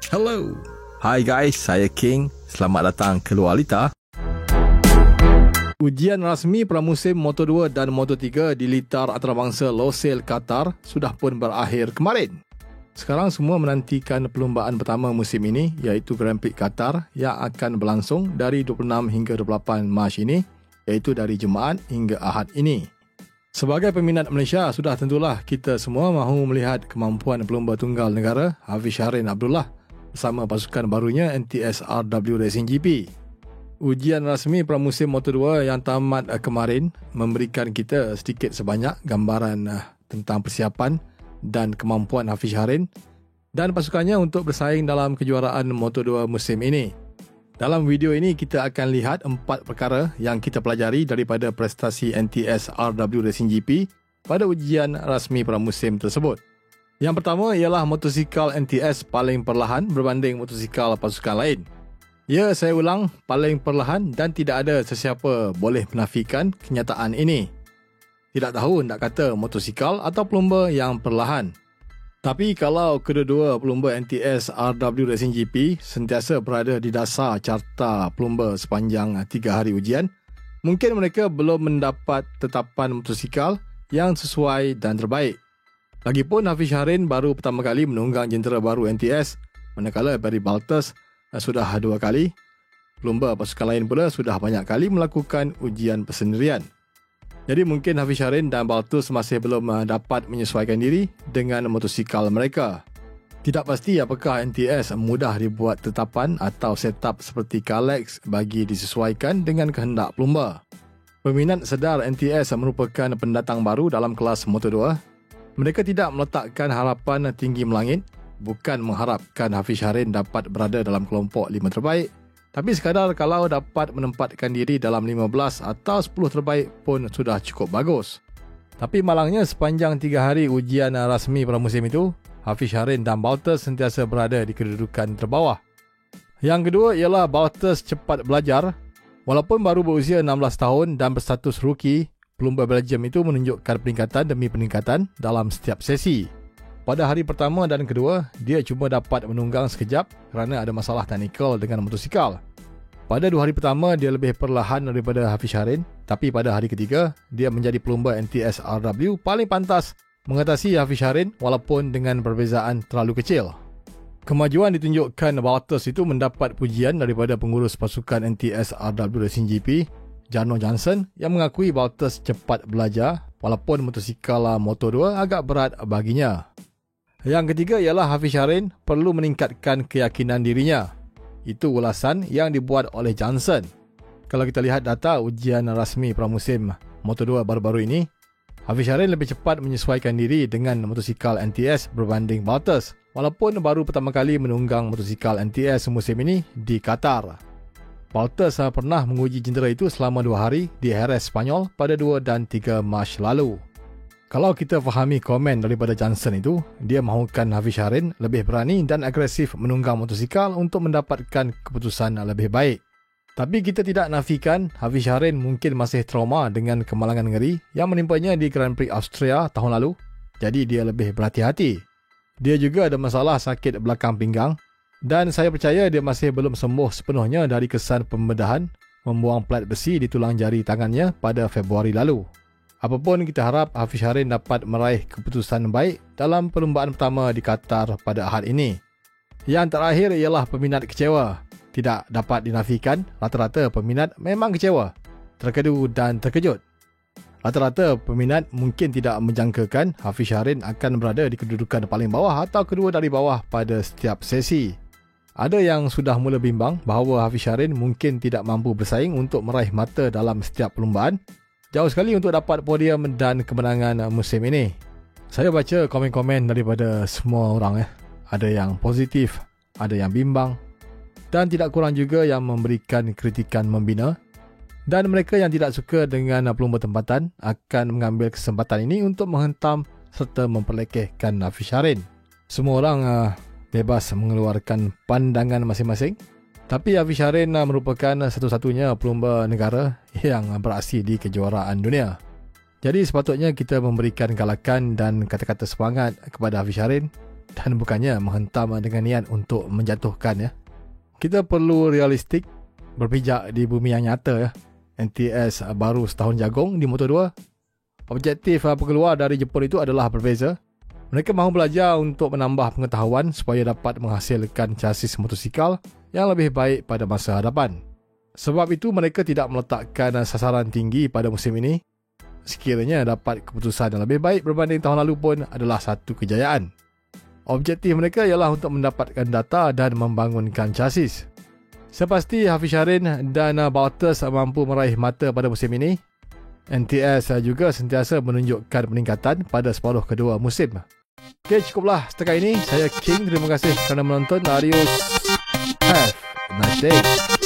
Hello. Hai guys, saya King. Selamat datang ke Luar Lita. Ujian rasmi pramusim Moto2 dan Moto3 di litar antarabangsa Losail, Qatar sudah pun berakhir kemarin. Sekarang semua menantikan perlumbaan pertama musim ini, iaitu Grand Prix Qatar yang akan berlangsung dari 26 hingga 28 Mac ini, iaitu dari Jumaat hingga Ahad ini. Sebagai peminat Malaysia, sudah tentulah kita semua mahu melihat kemampuan pelumba tunggal negara Hafiz Shahrin Abdullah bersama pasukan barunya NTS RW Racing GP. Ujian rasmi pramusim Moto2 yang tamat kemarin memberikan kita sedikit sebanyak gambaran tentang persiapan dan kemampuan Hafiz Shahrin dan pasukannya untuk bersaing dalam kejuaraan Moto2 musim ini. Dalam video ini kita akan lihat 4 perkara yang kita pelajari daripada prestasi NTS RW Racing GP pada ujian rasmi pramusim tersebut. Yang pertama ialah motosikal NTS paling perlahan berbanding motosikal pasukan lain. Ya, saya ulang, paling perlahan dan tidak ada sesiapa boleh menafikan kenyataan ini. Tidak tahu nak kata motosikal atau pelumba yang perlahan. Tapi kalau kedua-dua pelumba NTS RW Racing GP sentiasa berada di dasar carta pelumba sepanjang 3 hari ujian, mungkin mereka belum mendapat tetapan motosikal yang sesuai dan terbaik. Lagipun Hafiz Shahrin baru pertama kali menunggang jentera baru NTS, manakala Barry Baltus sudah 2 kali. Pelumba pasukan lain pula sudah banyak kali melakukan ujian persendirian. Jadi mungkin Hafiz Shahrin dan Baltus masih belum dapat menyesuaikan diri dengan motosikal mereka. Tidak pasti apakah NTS mudah dibuat tetapan atau setup seperti Kalex bagi disesuaikan dengan kehendak pelumba. Peminat sedar NTS merupakan pendatang baru dalam kelas Moto2. Mereka tidak meletakkan harapan tinggi melangit, bukan mengharapkan Hafiz Shahrin dapat berada dalam kelompok 5 terbaik, tapi sekadar kalau dapat menempatkan diri dalam 15 atau 10 terbaik pun sudah cukup bagus. Tapi malangnya sepanjang 3 hari ujian rasmi pramusim itu, Hafiz Shahrin dan Baltus sentiasa berada di kedudukan terbawah. Yang kedua ialah Baltus cepat belajar. Walaupun baru berusia 16 tahun dan berstatus rookie, pelumba Belgium itu menunjukkan peningkatan demi peningkatan dalam setiap sesi. Pada hari pertama dan kedua, dia cuma dapat menunggang sekejap kerana ada masalah teknikal dengan motosikal. Pada 2 hari pertama, dia lebih perlahan daripada Hafiz Shahrin, tapi pada hari ketiga, dia menjadi pelumba NTS RW paling pantas mengatasi Hafiz Shahrin walaupun dengan perbezaan terlalu kecil. Kemajuan ditunjukkan Baltus itu mendapat pujian daripada pengurus pasukan NTS RW Racing GP, Jarno Johnson, yang mengakui Baltus cepat belajar walaupun motosikal Moto2 agak berat baginya. Yang ketiga ialah Hafiz Shahrin perlu meningkatkan keyakinan dirinya. Itu ulasan yang dibuat oleh Johnson. Kalau kita lihat data ujian rasmi pramusim Moto2 baru-baru ini, Hafiz Shahrin lebih cepat menyesuaikan diri dengan motosikal NTS berbanding Baltus, walaupun baru pertama kali menunggang motosikal NTS musim ini di Qatar. Baltus pernah menguji jentera itu selama 2 hari di Jerez, Spanyol pada 2 dan 3 Mac lalu. Kalau kita fahami komen daripada Johnson itu, dia mahukan Hafiz Shahrin lebih berani dan agresif menunggang motosikal untuk mendapatkan keputusan lebih baik. Tapi kita tidak nafikan Hafiz Shahrin mungkin masih trauma dengan kemalangan ngeri yang menimpanya di Grand Prix Austria tahun lalu, jadi dia lebih berhati-hati. Dia juga ada masalah sakit belakang pinggang, dan saya percaya dia masih belum sembuh sepenuhnya dari kesan pembedahan membuang plat besi di tulang jari tangannya pada Februari lalu. Apapun kita harap Hafiz Shahrin dapat meraih keputusan baik dalam perlumbaan pertama di Qatar pada Ahad ini. Yang terakhir ialah peminat kecewa. Tidak dapat dinafikan, rata-rata peminat memang kecewa, terkedu dan terkejut. Rata-rata peminat mungkin tidak menjangkakan Hafiz Shahrin akan berada di kedudukan paling bawah atau kedua dari bawah pada setiap sesi. Ada yang sudah mula bimbang bahawa Hafiz Shahrin mungkin tidak mampu bersaing untuk meraih mata dalam setiap perlumbaan. Jauh sekali untuk dapat podium dan kemenangan musim ini. Saya baca komen-komen daripada semua orang. Ada yang positif, ada yang bimbang, dan tidak kurang juga yang memberikan kritikan membina. Dan mereka yang tidak suka dengan pelumba tempatan akan mengambil kesempatan ini untuk menghentam serta memperlekehkan Hafiz Shahrin. Semua orang bebas mengeluarkan pandangan masing-masing. Tapi Hafiz Shahrin merupakan satu-satunya pelumba negara yang beraksi di kejuaraan dunia. Jadi sepatutnya kita memberikan galakan dan kata-kata semangat kepada Hafiz Shahrin dan bukannya menghentam dengan niat untuk menjatuhkan ya. Kita perlu realistik, berpijak di bumi yang nyata ya. NTS baru setahun jagung di Moto2. Objektif pekeluar dari Jepun itu adalah berbeza. Mereka mahu belajar untuk menambah pengetahuan supaya dapat menghasilkan chassis motosikal yang lebih baik pada masa hadapan. Sebab itu mereka tidak meletakkan sasaran tinggi pada musim ini. Sekiranya dapat keputusan yang lebih baik berbanding tahun lalu pun adalah satu kejayaan. Objektif mereka ialah untuk mendapatkan data dan membangunkan chassis. Sepasti Hafiz Syahrin dan Baltus mampu meraih mata pada musim ini. NTS juga sentiasa menunjukkan peningkatan pada separuh kedua musim. Okey, cukuplah setakat ini. Saya King. Terima kasih kerana menonton. Adios. Have a nice day.